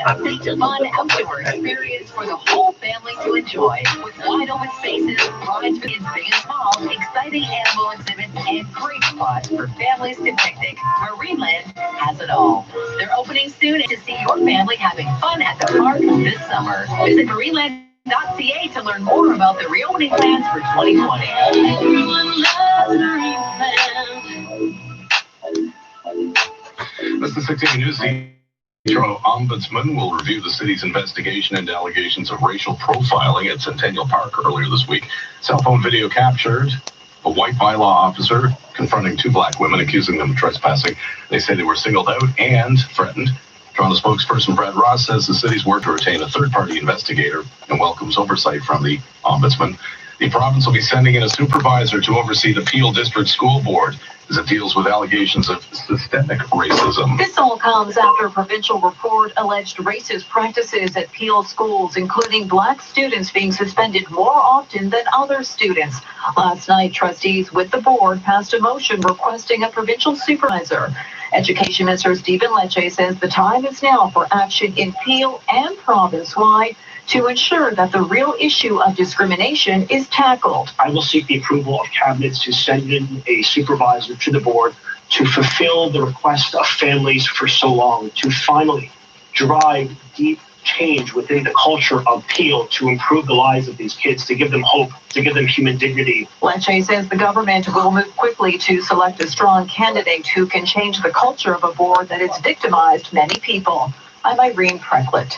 a fun outdoor experience for the whole family to enjoy. With wide open spaces, rides for kids big and small, exciting animal exhibits, and great spots for families to picnic. Marineland has it all. They're opening soon to see your family having fun at the park this summer. Visit marineland.ca to learn more about the reopening plans for 2020. Everyone loves Marineland. This is 16 News. The Ombudsman will review the city's investigation into allegations of racial profiling at Centennial Park earlier this week. Cell phone video captured a white bylaw officer confronting two black women, accusing them of trespassing. They say they were singled out and threatened. Toronto spokesperson Brad Ross says the city's worked to retain a third-party investigator and welcomes oversight from the Ombudsman. The province will be sending in a supervisor to oversee the Peel District School Board as it deals with allegations of systemic racism. This all comes after a provincial report alleged racist practices at Peel schools, including black students being suspended more often than other students. Last night, trustees with the board passed a motion requesting a provincial supervisor. Education Minister Stephen Lecce says the time is now for action in Peel and province-wide to ensure that the real issue of discrimination is tackled. I will seek the approval of Cabinet to send in a supervisor to the board to fulfill the request of families for so long, to finally drive deep change within the culture of Peel to improve the lives of these kids, to give them hope, to give them human dignity. Lecce says the government will move quickly to select a strong candidate who can change the culture of a board that has victimized many people. I'm Irene Precklett.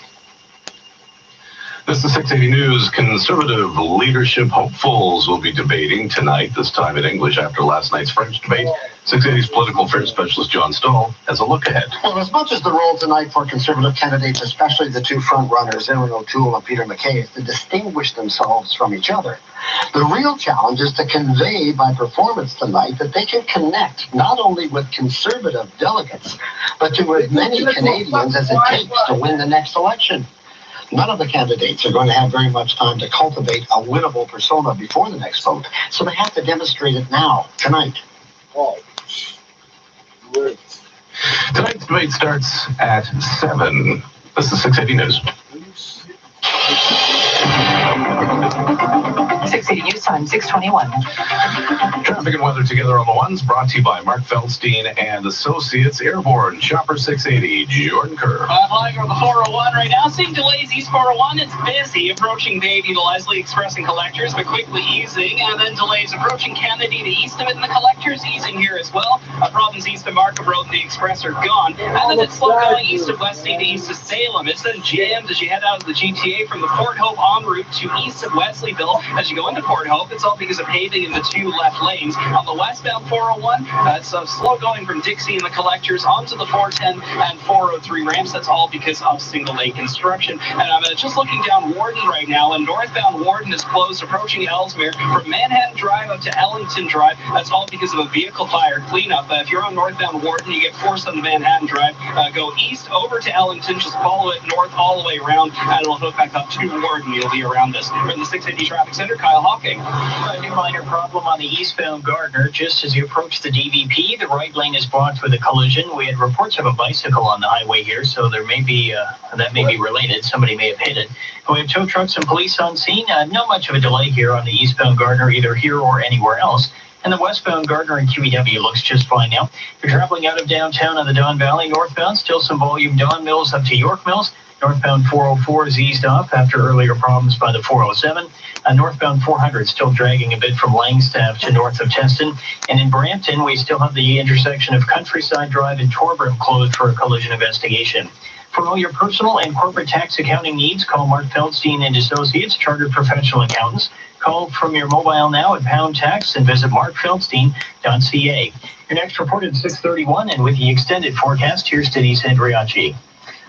This is 680 News. Conservative leadership hopefuls will be debating tonight, this time in English after last night's French debate. 680's political affairs specialist John Stahl has a look ahead. Well, as much as the role tonight for Conservative candidates, especially the two front-runners, Erin O'Toole and Peter MacKay, is to distinguish themselves from each other, the real challenge is to convey by performance tonight that they can connect not only with Conservative delegates, but to as many Canadians as it takes to win the next election. None of the candidates are going to have very much time to cultivate a winnable persona before the next vote, so they have to demonstrate it now, tonight. Tonight's debate starts at 7. This is 680 News. 680 News Time, 621. Traffic and weather together on the ones, brought to you by Mark Feldstein and Associates. Airborne Shopper 680, Jordan Kerr. Flying over the 401 right now, seeing delays east 401. It's busy approaching Beatty to Leslie Express and Collectors, but quickly easing, and then delays approaching Kennedy to east of it, and the Collectors easing here as well. Problems east of Markham Road and the Express are gone, and then it's slow going east of Westy to east of Salem. It's then jammed as you head out of the GTA from the Port Hope en route to east of Wesleyville. As you go into Port Hope, it's all because of paving in the two left lanes. On the westbound 401, it's slow going from Dixie and the Collectors onto the 410 and 403 ramps. That's all because of single lane construction. And I'm just looking down Warden right now, and northbound Warden is closed approaching Ellesmere from Manhattan Drive up to Ellington Drive. That's all because of a vehicle fire cleanup. If you're on northbound Warden, you get forced on the Manhattan Drive. Go east over to Ellington, just follow it north all the way around, and it'll hook back up to Warden. You'll be around this. From the 680 Traffic Center, Kyle Hawking. A new minor problem on the eastbound Gardner. Just as you approach the DVP, the right lane is blocked with a collision. We had reports of a bicycle on the highway here, so there may be that may be related. Somebody may have hit it. We have tow trucks and police on scene. Not much of a delay here on the eastbound Gardner, either here or anywhere else. And the westbound Gardner and QEW looks just fine now. If you're traveling out of downtown on the Don Valley northbound, still some volume Don Mills up to York Mills. Northbound 404 is eased off after earlier problems by the 407. Northbound 400 still dragging a bit from Langstaff to north of Teston. And in Brampton, we still have the intersection of Countryside Drive and Torbram closed for a collision investigation. For all your personal and corporate tax accounting needs, call Mark Feldstein and Associates, Chartered Professional Accountants. Call from your mobile now at Pound Tax and visit markfeldstein.ca. Your next report at 6:31, and with the extended forecast, here's Denise Andriachi.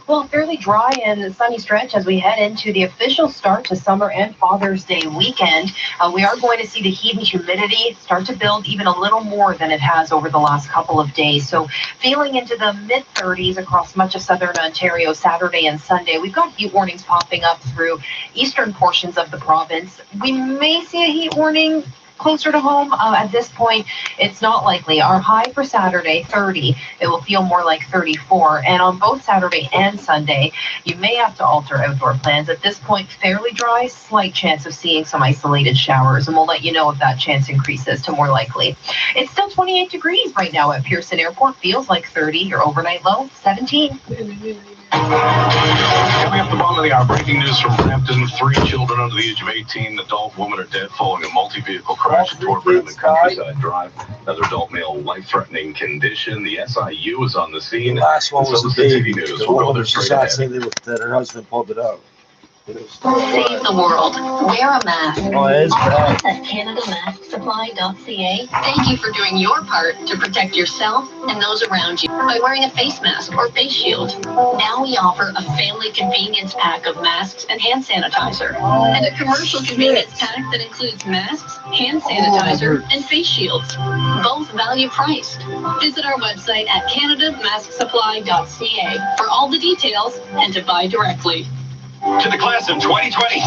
Well, fairly dry and sunny stretch as we head into the official start to summer and Father's Day weekend. We are going to see the heat and humidity start to build even a little more than it has over the last couple of days. So feeling into the mid-30s across much of southern Ontario Saturday and Sunday. We've got heat warnings popping up through eastern portions of the province. We may see a heat warning closer to home. At this point, it's not likely. Our high for Saturday, 30. It will feel more like 34. And on both Saturday and Sunday, you may have to alter outdoor plans. At this point, fairly dry, slight chance of seeing some isolated showers, and we'll let you know if that chance increases to more likely. It's still 28 degrees right now at Pearson Airport. Feels like 30. Your overnight low, 17. Coming up the bottom of the hour, breaking news from Brampton. 3 children under the age of 18, adult woman are dead following a multi-vehicle crash at Torbert in the Countryside Drive. Another adult male, life-threatening condition. The SIU is on the scene. The last one was the City baby. News. The We'll go woman there was straight assassinated ahead. that her husband pulled it out. Save the world. Wear a mask. Oh, it is bad. At CanadaMaskSupply.ca. Thank you for doing your part to protect yourself and those around you by wearing a face mask or face shield. Now we offer a family convenience pack of masks and hand sanitizer, and a commercial convenience pack that includes masks, hand sanitizer, and face shields, both value priced. Visit our website at CanadaMaskSupply.ca for all the details and to buy directly. To the class of 2020,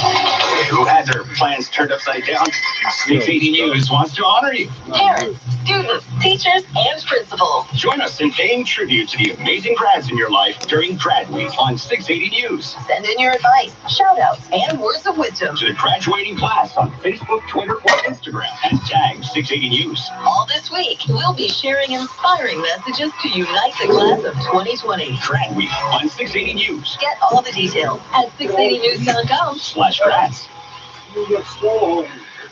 who had their plans turned upside down, 680 News wants to honor you. Parents, students, teachers, and principals. Join us in paying tribute to the amazing grads in your life during Grad Week on 680 News. Send in your advice, shout-outs, and words of wisdom. To the graduating class on Facebook, Twitter, or Instagram, and tag 680 News. All this week, we'll be sharing inspiring messages to unite the class of 2020. Grad Week on 680 News. Get all the details at 680news.com/grads.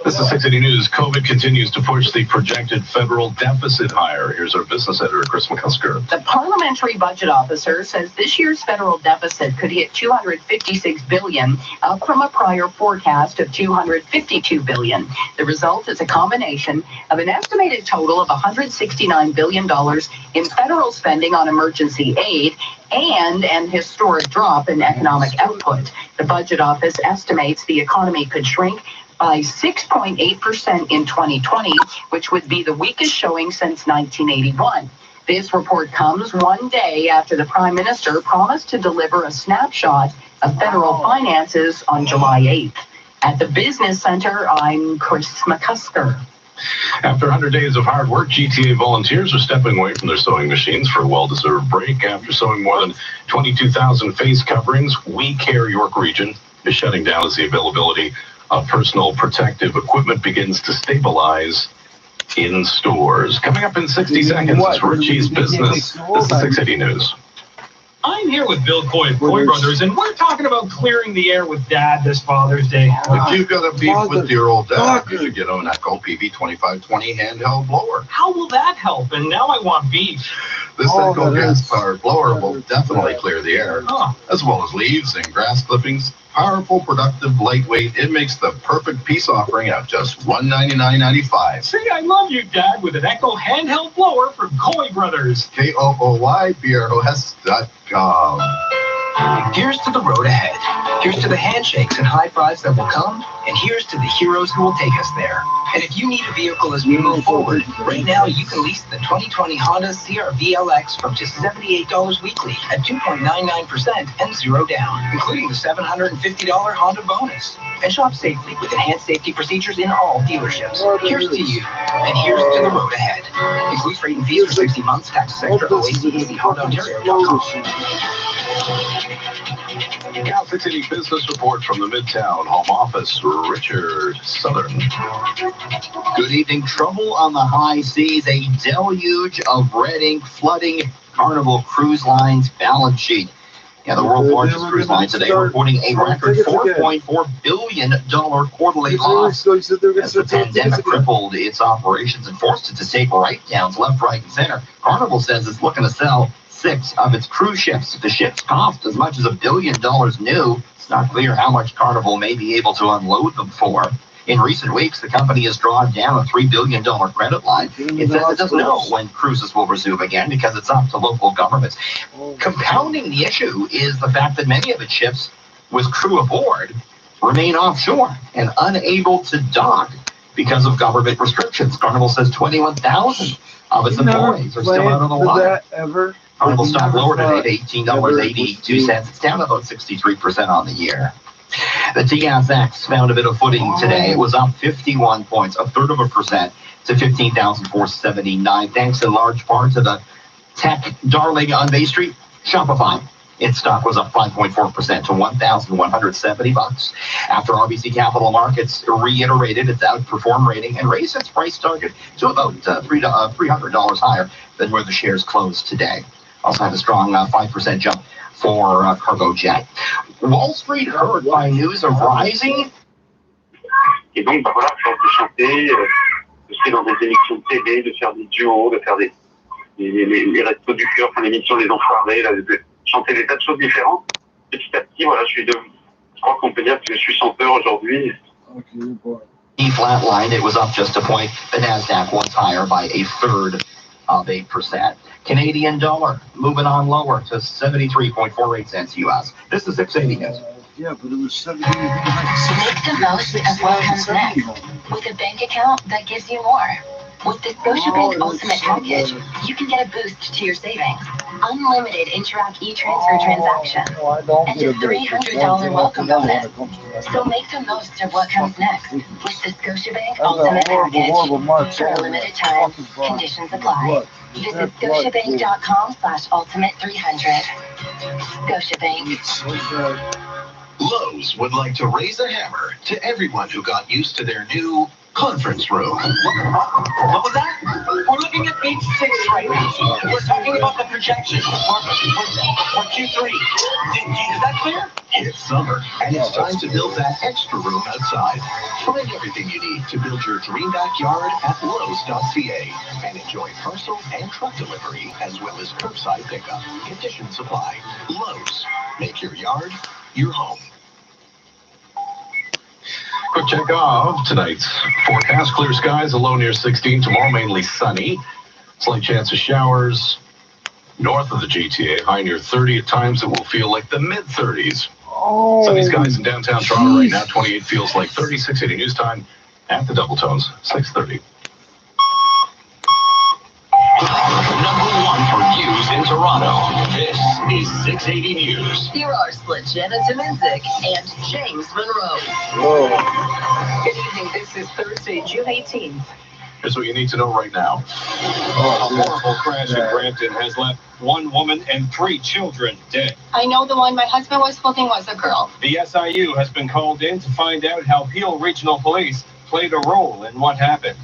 This is 680 News. COVID continues to push the projected federal deficit higher. Here's our business editor, Chris McCusker. The Parliamentary Budget Officer says this year's federal deficit could hit $256 billion, up from a prior forecast of $252 billion. The result is a combination of an estimated total of $169 billion in federal spending on emergency aid and an historic drop in economic output. The Budget Office estimates the economy could shrink by 6.8% in 2020, which would be the weakest showing since 1981. This report comes one day after the Prime Minister promised to deliver a snapshot of federal finances on July 8th. At the Business Center, I'm Chris McCusker. After 100 days of hard work, GTA volunteers are stepping away from their sewing machines for a well-deserved break. After sewing more than 22,000 face coverings, We Care York Region is shutting down as the availability of personal protective equipment begins to stabilize in stores. Coming up in 60 seconds is Richie's Business. This is 680 News. I'm here with Bill Coy of Coy Brothers, and we're talking about clearing the air with Dad this Father's Day. If you've got a beef with your old dad, you should get an Echo PB2520 handheld blower. How will that help? And now I want beef. This Echo gas-powered blower will definitely clear the air, as well as leaves and grass clippings. Powerful, productive, lightweight. It makes the perfect peace offering at just $199.95. See, I love you, Dad, with an Echo handheld blower from Coy Brothers. KOOYBROS.com. Here's to the road ahead. Here's to the handshakes and high fives that will come. And here's to the heroes who will take us there. And if you need a vehicle as we move forward, right now you can lease the 2020 Honda CR-V LX from just $78 weekly at 2.99% and zero down, including the $750 Honda bonus. And shop safely with enhanced safety procedures in all dealerships. Here's to you, and here's to the road ahead. Includes freight and fees for 60 months, taxes extra, OAC, HondaOntario.com. Now, 680 Business Report from the Midtown Home Office, Richard Southern. Good evening. Trouble on the high seas, a deluge of red ink flooding Carnival Cruise Line's balance sheet. Yeah, the world's largest cruise line today reporting a record $4.4 billion quarterly loss as the pandemic crippled its operations and forced it to take write-downs left, right, and center. Carnival says it's looking to sell 6 of its cruise ships. The ships cost as much as $1 billion new. It's not clear how much Carnival may be able to unload them for. In recent weeks, the company has drawn down a $3 billion credit line. It says it doesn't know when cruises will resume again because it's up to local governments. Compounding the issue is the fact that many of its ships with crew aboard remain offshore and unable to dock because of government restrictions. Carnival says 21,000 of its employees are still out of the water. Carnival stock lower today at $18.82. It's down about 63% on the year. The TSX found a bit of footing today. It was up 51 points, 1/3% to 15,479, thanks in large part to the tech darling on Bay Street, Shopify. Its stock was up 5.4% to $1,170 after RBC Capital Markets reiterated its outperform rating and raised its price target to about $300 higher than where the shares closed today. Also had a strong 5% jump for Cargojet. Wall Street hurt by news of rising. Et donc, voilà, force de chanter, de ser dans des émissions de télé, de faire des duos, de faire les restos du cœur, enfin l'émission des enfoirés, là, de chanter des tas de choses différentes. Petit à petit, voilà, je crois qu'on peut dire que je suis chanteur aujourd'hui. Flatlined, it was up just a point. The NASDAQ was higher by 1/3 of 8%. Canadian dollar moving on lower to 73.48 cents US. This is 680 News. Yeah, but it was 70. Make the most of what comes next with a bank account that gives you more. With the Scotiabank Ultimate Package, you can get a boost to your savings, unlimited Interac e-transfer transactions, and a $300 welcome bonus. So make the most of what comes next with the Scotiabank Ultimate Package. For a limited time, conditions apply. Visit scotiabank.com/ultimate300. Scotiabank. Lowe's would like to raise a hammer to everyone who got used to their new conference room. What was that? We're looking at page 6 right now. We're talking about the projections for Q3. Is that clear? It's summer, and it's time to build that extra room outside. Find everything you need to build your dream backyard at Lowe's.ca and enjoy parcel and truck delivery as well as curbside pickup. Conditions apply. Lowe's. Make your yard your home. Quick check of tonight's forecast. Clear skies, a low near 16. Tomorrow mainly sunny. Slight chance of showers north of the GTA. High near 30. At times it will feel like the mid-30s. Sunny skies in downtown Toronto right now. 28 feels like 30. 680 news time at the Double Tones. 6:30. #1 for news in Toronto. This is 680 News. Here are Splitjana Tominzik and James Monroe. Good evening. This is Thursday, June 18th. Here's what you need to know right now. A horrible crash in Brampton has left one woman and 3 children dead. I know the one my husband was flipping was a girl. The SIU has been called in to find out how Peel Regional Police played a role in what happened.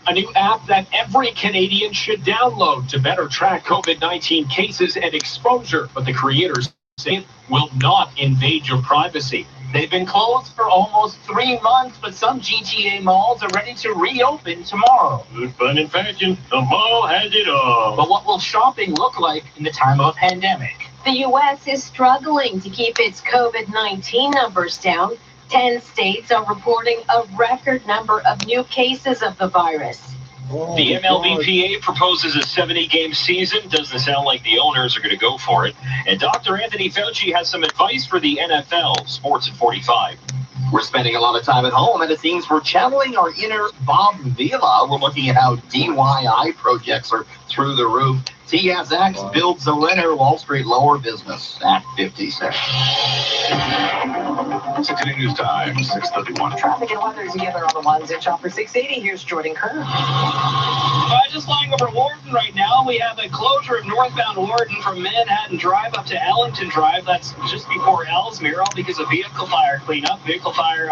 A new app that every Canadian should download to better track COVID-19 cases and exposure, but the creators say it will not invade your privacy. They've been closed for almost 3 months, but some GTA malls are ready to reopen tomorrow. Good fun and fashion, the mall has it all. But what will shopping look like in the time of a pandemic? The U.S. is struggling to keep its COVID-19 numbers down. 10 states are reporting a record number of new cases of the virus. The MLBPA proposes a 70-game season. Doesn't sound like the owners are going to go for it. And Dr. Anthony Fauci has some advice for the NFL. Sports at 45. We're spending a lot of time at home, and it seems we're channeling our inner Bob Vila. We're looking at how DIY projects are through the roof. TSX builds a winner. Wall Street lower business at 56. 680 news time, 6:31. Traffic and weather together on the ones at Chopper 680. Here's Jordan Kerr. Just lying over Warden right now. We have a closure of northbound Warden from Manhattan Drive up to Ellington Drive. That's just before Ellesmere, all because of vehicle fire cleanup. Vehicle fire,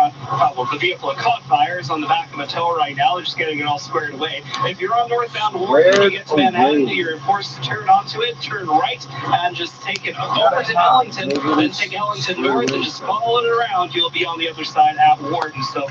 the vehicle caught fire is on the back of a tow right now. They're just getting it all squared away. If you're on northbound Warden, when you get to Manhattan, you're forced to turn onto it, turn right, and just take it over to Ellington, then take Ellington north and just follow it around. You'll be on the other side at Warden. So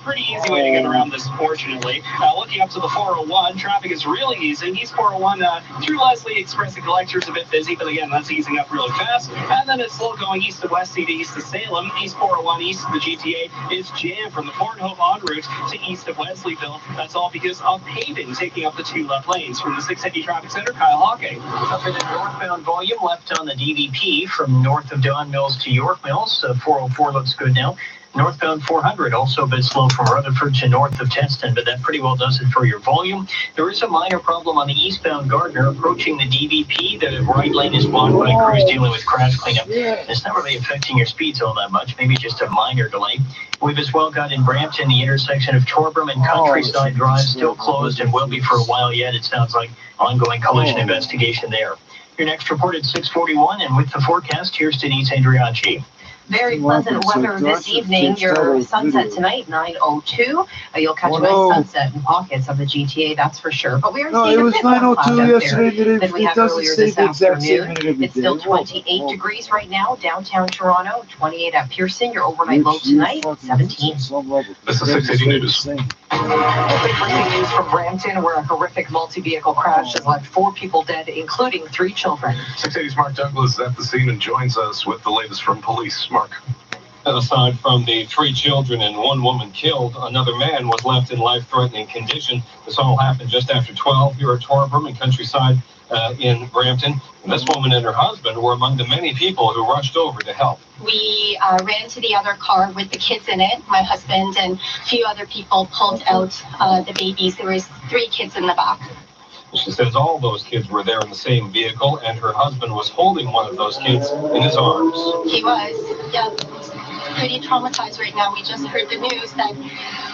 pretty easy way to get around this, fortunately. Looking up to the 401, traffic is really easing. East 401 through Leslie Express and Collectors a bit busy, but again, that's easing up really fast. And then it's slow going east to West to east to Salem. East 401 east of the GTA is jammed from the Port Hope en route to east of Leslieville. That's all because of paving taking up the 2 left lanes. From the 680 Traffic Center, Kyle Hawking. Up in the northbound volume left on the DVP from north of Don Mills to York Mills. 404 looks good now. Northbound 400 also a bit slow from Rutherford to north of Teston, but that pretty well does it for your volume. There is a minor problem on the eastbound Gardner approaching the DVP. The right lane is blocked by crews dealing with crash cleanup. It's not really affecting your speeds all that much, maybe just a minor delay. We've as well got in Brampton the intersection of Torbram and Countryside Drive still closed and will be for a while yet. It sounds like ongoing collision investigation there. Your next report at 6:41, and with the forecast, here's Denise Andriacci. Very pleasant weather this evening. Your sunset tonight, 9:02. You'll catch a nice sunset in pockets of the GTA, that's for sure. But we are seeing a bit more cloud out there than we had earlier this afternoon. It's still 28 degrees right now, downtown Toronto, 28 at Pearson. Your overnight low tonight, 17. This is 680 News. Quick breaking news from Brampton, where a horrific multi-vehicle crash has left 4 people dead, including 3 children. 680's Mark Douglas is at the scene and joins us with the latest from police. Mark. Aside from the 3 children and 1 woman killed, another man was left in life-threatening condition. This all happened just after 12 here at Torbram and Countryside in Brampton. And this woman and her husband were among the many people who rushed over to help. We ran to the other car with the kids in it. My husband and a few other people pulled out the babies. There was 3 kids in the back. She says all those kids were there in the same vehicle, and her husband was holding one of those kids in his arms. He was, yeah, pretty traumatized right now. We just heard the news that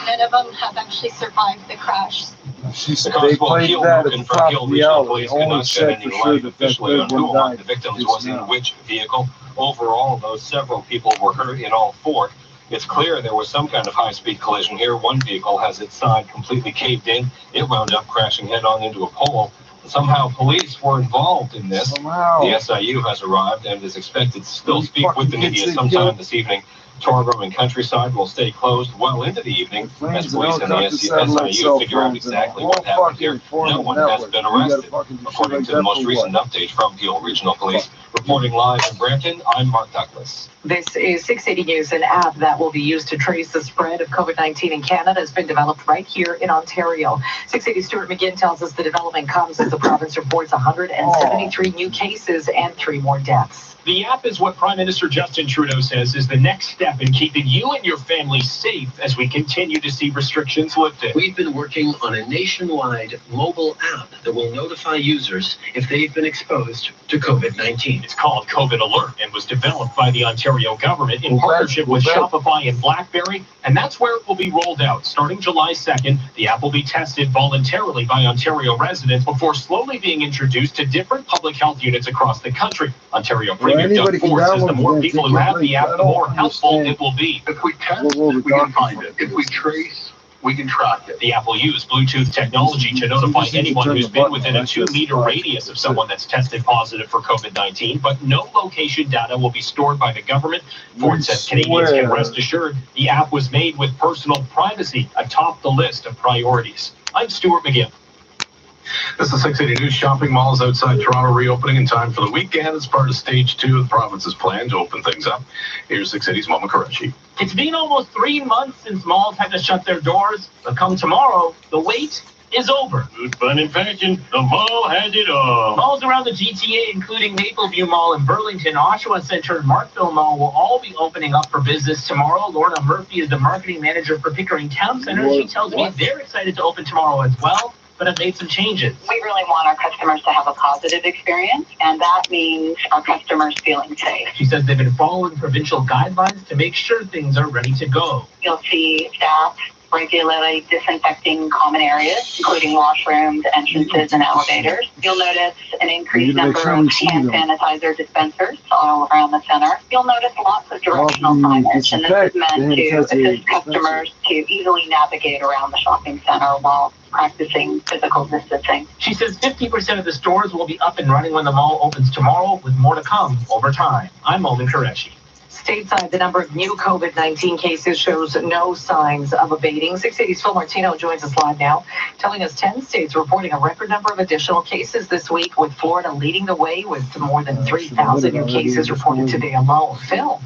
none of them have actually survived the crash. They played that at the top of the alley. Only said for sure that officially on who among the victims was in which vehicle. Overall, though, several people were hurt in all 4. It's clear there was some kind of high-speed collision here. One vehicle has its side completely caved in. It wound up crashing head-on into a pole. Somehow police were involved in this. The SIU has arrived and is expected to still speak with the media sometime this evening. Torbram and Countryside will stay closed well into the evening as police and the SIU figure out exactly what happened here. No one has been arrested, according to the most recent update from Peel Regional Police. Reporting live in Brampton, I'm Mark Douglas. This is 680 News. An app that will be used to trace the spread of COVID-19 in Canada has been developed right here in Ontario. 680 Stuart McGinn tells us the development comes as the province reports 173 new cases and 3 more deaths. The app is what Prime Minister Justin Trudeau says is the next step in keeping you and your family safe as we continue to see restrictions lifted. We've been working on a nationwide mobile app that will notify users if they've been exposed to COVID-19. It's called COVID Alert and was developed by the Ontario government in partnership with Shopify and BlackBerry, and that's where it will be rolled out. Starting July 2nd, the app will be tested voluntarily by Ontario residents before slowly being introduced to different public health units across the country. Ontario Premier Doug Ford says the more people who have the app, the more helpful it will be. If we test, we can find it. If we trace, we can track it. The app will use Bluetooth technology to notify anyone who's been within a 2-meter radius of someone that's tested positive for COVID-19, but no location data will be stored by the government. Ford says Canadians can rest assured the app was made with personal privacy atop the list of priorities. I'm Stuart McGinn. This is 680 News. Shopping malls outside Toronto reopening in time for the weekend as part of stage 2 of the province's plan to open things up. Here's 680's Mama Qureshi. It's been almost 3 months since malls had to shut their doors, but come tomorrow, the wait is over. Good fun and fashion, the mall has it all. Malls around the GTA, including Mapleview Mall in Burlington, Oshawa Centre, and Markville Mall, will all be opening up for business tomorrow. Lorna Murphy is the marketing manager for Pickering Town Centre. She tells me they're excited to open tomorrow as well, but have made some changes. We really want our customers to have a positive experience, and that means our customers feeling safe. She says they've been following provincial guidelines to make sure things are ready to go. You'll see staff regularly disinfecting common areas, including washrooms, entrances, and elevators. You'll notice an increased number of hand sanitizer dispensers all around the center. You'll notice lots of directional signage, and this is meant to assist customers to easily navigate around the shopping center while practicing physical distancing. She says 50% of the stores will be up and running when the mall opens tomorrow, with more to come over time. I'm Momin Qureshi. Stateside, the number of new COVID-19 cases shows no signs of abating. 680's Phil Martino joins us live now, telling us 10 states reporting a record number of additional cases this week, with Florida leading the way with more than 3,000 new cases reported today alone. Phil.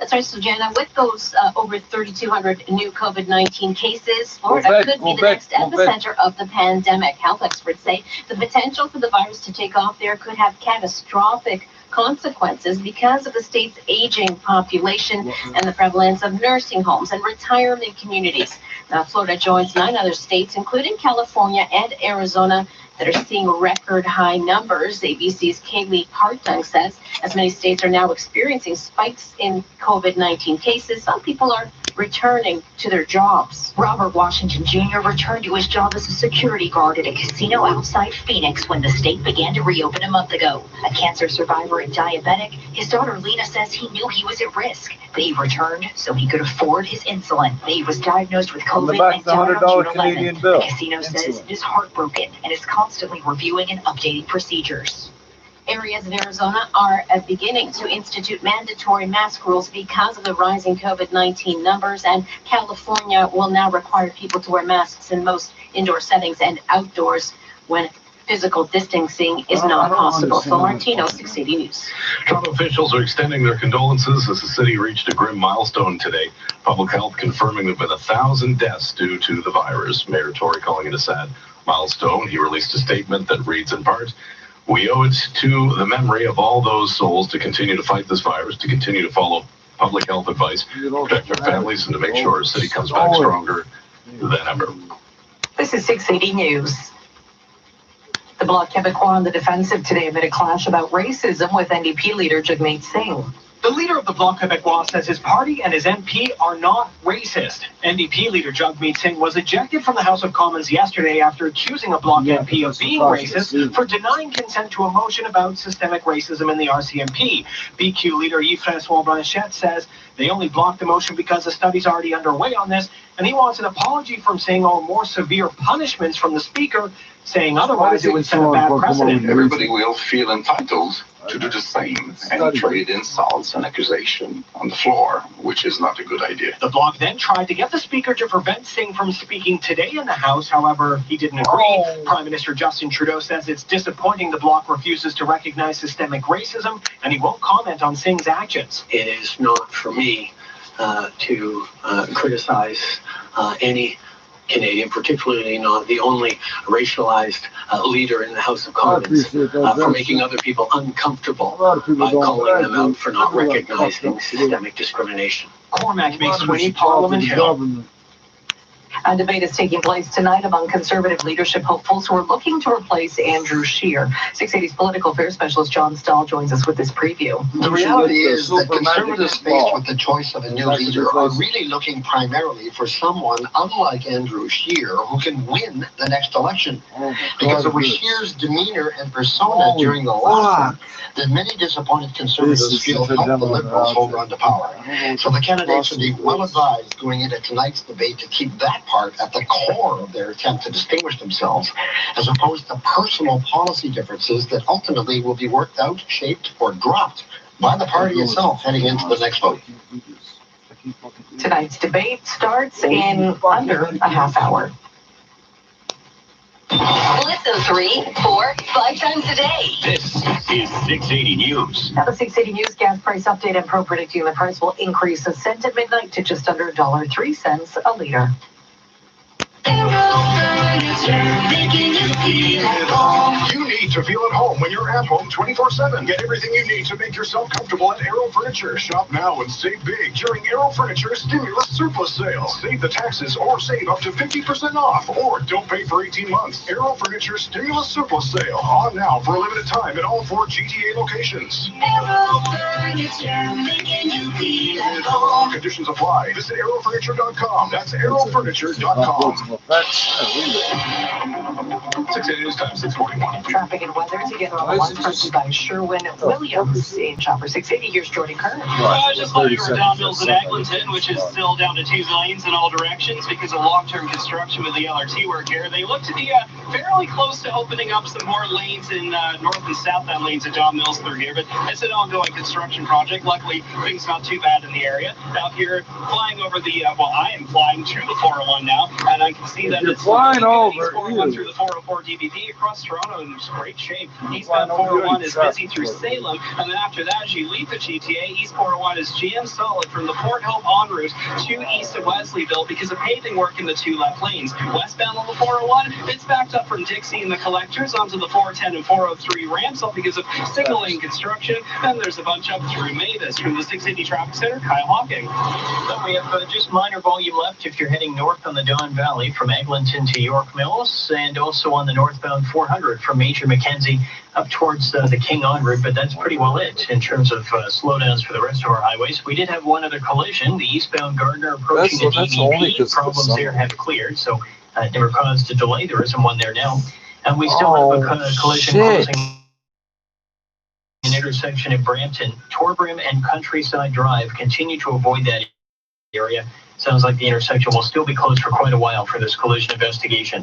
That's right, so Jana, with those over 3,200 new COVID-19 cases, Florida could be the next epicenter of the pandemic. Health experts say the potential for the virus to take off there could have catastrophic consequences because of the state's aging population and the prevalence of nursing homes and retirement communities. Now, Florida joins 9 other states, including California and Arizona, that are seeing record high numbers. ABC's Kaylee Hartung says as many states are now experiencing spikes in COVID-19 cases, some people are returning to their jobs. Robert Washington Jr. returned to his job as a security guard at a casino outside Phoenix when the state began to reopen a month ago. A cancer survivor and diabetic, his daughter Lena says he knew he was at risk, but he returned so he could afford his insulin. He was diagnosed with COVID and died on June 11th. The casino says it is heartbroken and is constantly reviewing and updating procedures. Areas of Arizona are beginning to institute mandatory mask rules because of the rising COVID-19 numbers, and California will now require people to wear masks in most indoor settings and outdoors when physical distancing is not possible. So Martino, 680 News. Toronto officials are extending their condolences as the city reached a grim milestone today. Public health confirming there have been 1,000 deaths due to the virus. Mayor Tory calling it a sad milestone. He released a statement that reads in part, "We owe it to the memory of all those souls to continue to fight this virus, to continue to follow public health advice, protect our families, and to make sure our city comes back stronger than ever." This is 680 News. The Bloc Québécois on the defensive today amid a clash about racism with NDP leader Jagmeet Singh. The leader of the Bloc Québécois says his party and his MP are not racist. NDP leader Jagmeet Singh was ejected from the House of Commons yesterday after accusing a Bloc MP of being racist for denying consent to a motion about systemic racism in the RCMP. BQ leader Yves-François Blanchet says they only blocked the motion because the study's already underway on this, and he wants an apology from Singh or more severe punishments from the speaker, saying otherwise it would set a bad precedent. Everybody will feel entitled to do the same and trade insults and accusation on the floor, which is not a good idea. The Bloc then tried to get the speaker to prevent Singh from speaking today in the House. However, he didn't agree. Prime Minister Justin Trudeau says it's disappointing the Bloc refuses to recognize systemic racism, and he won't comment on Singh's actions. It is not for me to criticize any Canadian, particularly not the only racialized leader in the House of Commons, for making other people uncomfortable by calling them out for not recognizing systemic discrimination. Cormac McSweeney, Parliament Hill. A debate is taking place tonight among Conservative leadership hopefuls who are looking to replace Andrew Scheer. 680's political affairs specialist John Stahl joins us with this preview. The reality is that Conservatives faced with the choice of a new leader are really looking primarily for someone unlike Andrew Scheer who can win the next election. Because it was Scheer's demeanor and persona during the last one that many disappointed Conservatives feel helped the Liberals hold on to power. So the candidates would be well advised going into tonight's debate to keep that part at the core of their attempt to distinguish themselves, as opposed to personal policy differences that ultimately will be worked out, shaped, or dropped by the party itself heading into the next vote. Tonight's debate starts in under a half hour. Listen 3, 4, 5 times a day. This is 680 News. Now the 680 News gas price update and Pro predicting the price will increase a cent at midnight to just under $1.03 a liter. You need to feel at home when you're at home 24/7. Get everything you need to make yourself comfortable at Aero Furniture. Shop now and save big during Aero Furniture Stimulus Surplus Sale. Save the taxes or save up to 50% off, or don't pay for 18 months. Aero Furniture Stimulus Surplus Sale on now for a limited time at all 4 GTA locations. Aero Furniture, making you feel at home. Conditions apply. Visit aerofurniture.com. That's aerofurniture.com. 680 News Time, 641. Traffic and weather together on the one presented by Sherwin Williams in Chopper 680. Here's Jordan Kern. Just like over down Mills at Eglinton, which is still down to 2 lanes in all directions because of long-term construction with the LRT work here. They look to be fairly close to opening up some more lanes in north and southbound lanes at Don Mills through here, but it's an ongoing construction project. Luckily, things not too bad in the area. Out here, flying over the, I am flying through the 401 now, and I can see that it's flying over 401 through the 404 4 DVP across Toronto in great shape. Eastbound 401 is busy through Salem, and then after that, as you leave the GTA, East 401 is GM solid from the Port Hope en route to east of Wesleyville because of paving work in the 2 left lanes. Westbound on the 401, it's backed up from Dixie and the collectors onto the 410 and 403 ramps up because of signaling construction. Then there's a bunch up through Mavis from the 680 Traffic Center. Kyle Hawking. So we have just minor volume left if you're heading north on the Don Valley from Eglinton to York Mills, and also on the northbound 400 from Major Mackenzie up towards the King en route, but that's pretty well it in terms of slowdowns for the rest of our highways. We did have one other collision, the eastbound Gardner approaching the DVP. Problems there have cleared, so it never caused a delay. There isn't one there now. And we still have a collision closing an intersection in Brampton. Torbrim and Countryside Drive. Continue to avoid that area. Sounds like the intersection will still be closed for quite a while for this collision investigation.